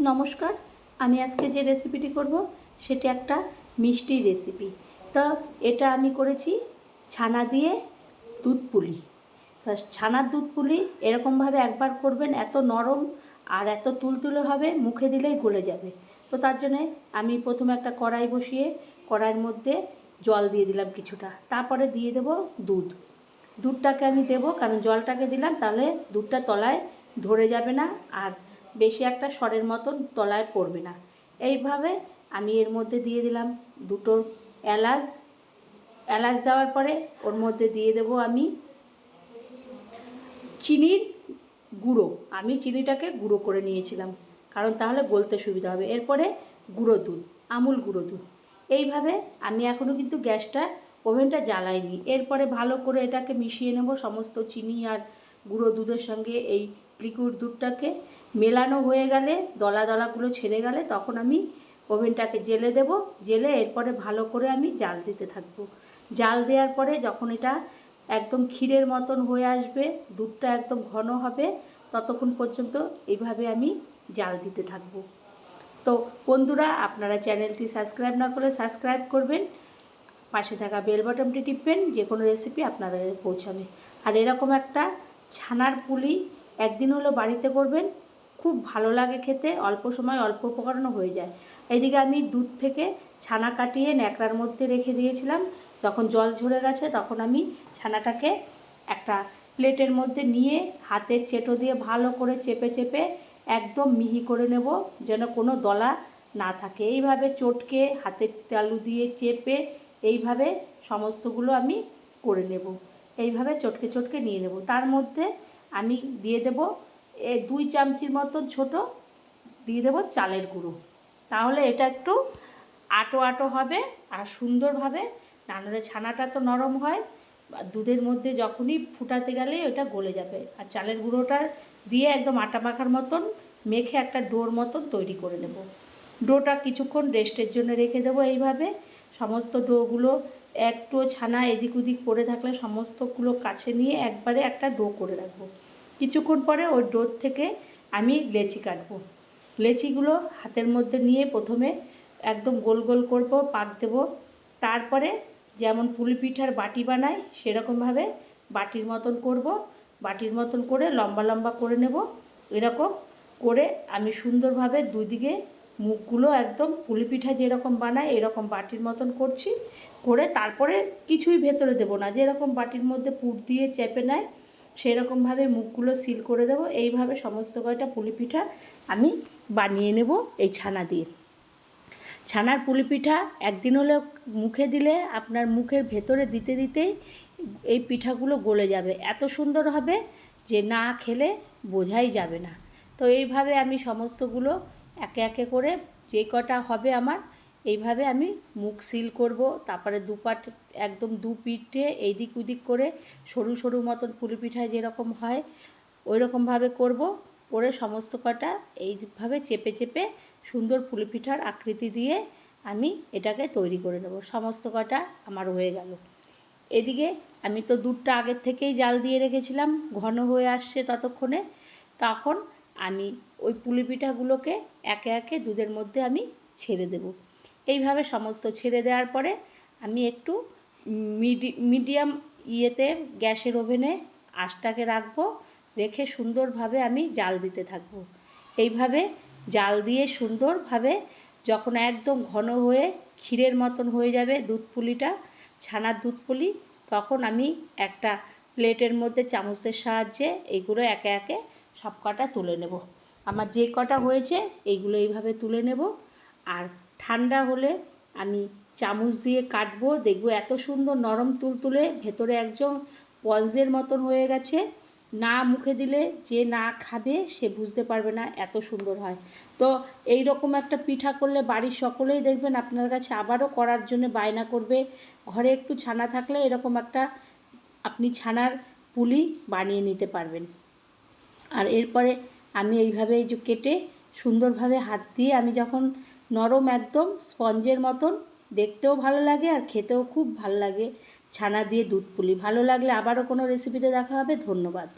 নমস্কার। আমি আজকে যে রেসিপিটি করব সেটি একটা মিষ্টি রেসিপি। তো এটা আমি করেছি ছানা দিয়ে দুধ পুলি। তা ছানার দুধ পুলি এরকমভাবে একবার করবেন, এত নরম আর এত তুলতুলে হবে, মুখে দিলেই গলে যাবে। তো তার জন্যে আমি প্রথমে একটা কড়াই বসিয়ে কড়াইয়ের মধ্যে জল দিয়ে দিলাম কিছুটা, তারপরে দিয়ে দেব দুধটাকে আমি দেবো, কারণ জলটাকে দিলাম তাহলে দুধটা তলায় ধরে যাবে না আর বেশি একটা সরের মতন তলায় পড়বে না। এইভাবে আমি এর মধ্যে দিয়ে দিলাম দুটো এলাচ দেওয়ার পরে ওর মধ্যে দিয়ে দেব আমি চিনির গুঁড়ো। আমি চিনিটাকে গুঁড়ো করে নিয়েছিলাম, কারণ তাহলে গলতে সুবিধা হবে। এরপরে গুঁড়ো দুধ, আমুল গুঁড়ো দুধ। এইভাবে আমি এখনও কিন্তু ওভেনটা জ্বালাইনি। এরপরে ভালো করে এটাকে মিশিয়ে নেব সমস্ত চিনি আর গুঁড়ো দুধের সঙ্গে। এই লিকুইড দুধটাকে মেলানো হয়ে গেলে, দলা দলাগুলো ছেড়ে গেলে, তখন আমি ওভেনটাকে জেলে দেব। জেলে এরপরে ভালো করে আমি জাল দিতে থাকবো। জাল দেওয়ার পরে যখন এটা একদম ক্ষীরের মতন হয়ে আসবে, দুধটা একদম ঘন হবে, ততক্ষণ পর্যন্ত এইভাবে আমি জাল দিতে থাকবো। তো বন্ধুরা, আপনারা চ্যানেলটি সাবস্ক্রাইব না করলে সাবস্ক্রাইব করবেন, পাশে থাকা বেল বাটনটি টিপবেন, যে কোনো রেসিপি আপনাদের পৌঁছাবে। আর এরকম একটা ছানার পুলি একদিন হলো বাড়িতে করবেন, খুব ভালো লাগে খেতে, অল্প সময় অল্প উপকরণও হয়ে যায়। এইদিকে আমি দুধ থেকে ছানা কাটিয়ে ন্যাকড়ার মধ্যে রেখে দিয়েছিলাম। যখন জল ঝরে গেছে তখন আমি ছানাটাকে একটা প্লেটের মধ্যে নিয়ে হাতের চেটো দিয়ে ভালো করে চেপে চেপে একদম মিহি করে নেব, যেন কোনো দলা না থাকে। এইভাবে চটকে হাতের তালু দিয়ে চেপে এইভাবে সমস্তগুলো আমি করে নেব। এইভাবে চটকে চটকে নিয়ে নেব। তার মধ্যে আমি দিয়ে দেব 2 চামচির মতো ছোটো দিয়ে দেব চালের গুঁড়ো। তাহলে এটা একটু আটো আটো হবে আর সুন্দরভাবে, নাহলে ছানাটা তো নরম হয়, দুধের মধ্যে যখনই ফুটাতে গেলে ওটা গলে যাবে। আর চালের গুঁড়োটা দিয়ে একদম আটা মাখার মতন মেখে একটা ডোর মতন তৈরি করে নেব। ডোটা কিছুক্ষণ রেস্টের জন্য রেখে দেবো। এইভাবে সমস্ত ডোগুলো একটু ছানা এদিক ওদিক পড়ে থাকলে সমস্তগুলো কাছে নিয়ে একবারে একটা ডো করে রাখবো। কিছুক্ষণ পরে ওই ডোর থেকে আমি লেচি কাটবো। লেচিগুলো হাতের মধ্যে নিয়ে প্রথমে একদম গোল গোল করব, পাক দেব। তারপরে যেমন পুলি পিঠার বাটি বানাই সেরকমভাবে বাটির মতন করব। বাটির মতন করে লম্বা লম্বা করে নেব। এরকম করে আমি সুন্দরভাবে দুদিকে মুখগুলো একদম পুলি পিঠা যেরকম বানায় এরকম বাটির মতন করছি। করে তারপরে কিছুই ভেতরে দেব না, যেরকম বাটির মধ্যে পুর দিয়ে চেপে নেয় সেরকমভাবে মুখগুলো সিল করে দেব। এইভাবে সমস্ত কয়টা পুলি পিঠা আমি বানিয়ে নেব এই ছানা দিয়ে। ছানার পুলি পিঠা একদিন হলেও মুখে দিলে আপনার মুখের ভেতরে দিতে দিতেই এই পিঠাগুলো গলে যাবে, এত সুন্দর হবে যে না খেলে বোঝাই যাবে না। তো এইভাবে আমি সমস্তগুলো একে একে করে যে কটা হবে আমার, এইভাবে আমি মুখ সিল করব। তারপরে দুপাট একদম দু পিঠে এইদিক ওদিক করে সরু সরু মতন পুলি পিঠায় যেরকম হয় ওই রকমভাবে করব। করে সমস্ত কটা এইভাবে চেপে চেপে সুন্দর পুলি পিঠার আকৃতি দিয়ে আমি এটাকে তৈরি করে নেব। সমস্ত কটা আমার হয়ে গেল। এদিকে আমি তো দুধটা আগের থেকেই জাল দিয়ে রেখেছিলাম, ঘন হয়ে আসছে ততক্ষণে। তখন আমি ওই পুলি পিঠাগুলোকে একে একে দুধের মধ্যে আমি ছেড়ে দেব। এইভাবে সমস্ত ছেড়ে দেওয়ার পরে আমি একটু মিডিয়াম ইয়েতে গ্যাসের ওভেনে আঁচটাকে রাখবো, রেখে সুন্দরভাবে আমি জাল দিতে থাকবো। এইভাবে জাল দিয়ে সুন্দরভাবে যখন একদম ঘন হয়ে ক্ষীরের মতন হয়ে যাবে দুধ পুলিটা, ছানার দুধ পুলি, তখন আমি একটা প্লেটের মধ্যে চামচের সাহায্যে এইগুলো একে একে সব কটা তুলে নেব। আমার যে কটা হয়েছে এইগুলো এইভাবে তুলে নেব। আর ঠান্ডা হলে আমি চামচ দিয়ে কাটবো, দেখবো এত সুন্দর নরম তুলতুলে, ভেতরে একদম স্পঞ্জের মতন হয়ে গেছে। না মুখে দিলে যে না খাবে সে বুঝতে পারবে না, এত সুন্দর হয়। তো এই রকম একটা পিঠা করলে বাড়ির সকলেই দেখবেন আপনার কাছে আবারও করার জন্য বায়না করবে। ঘরে একটু ছানা থাকলে এরকম একটা আপনি ছানার পুলি বানিয়ে নিতে পারবেন। আর এরপরে আমি এইভাবে এই যে কেটে সুন্দরভাবে হাত দিয়ে আমি যখন নরম একদম স্পঞ্জের মতন, দেখতেও ভালো লাগে আর খেতেও খুব ভালো লাগে ছানা দিয়ে দুধ পুলি। ভালো লাগলে আবারও কোনো রেসিপিতে দেখা হবে। ধন্যবাদ।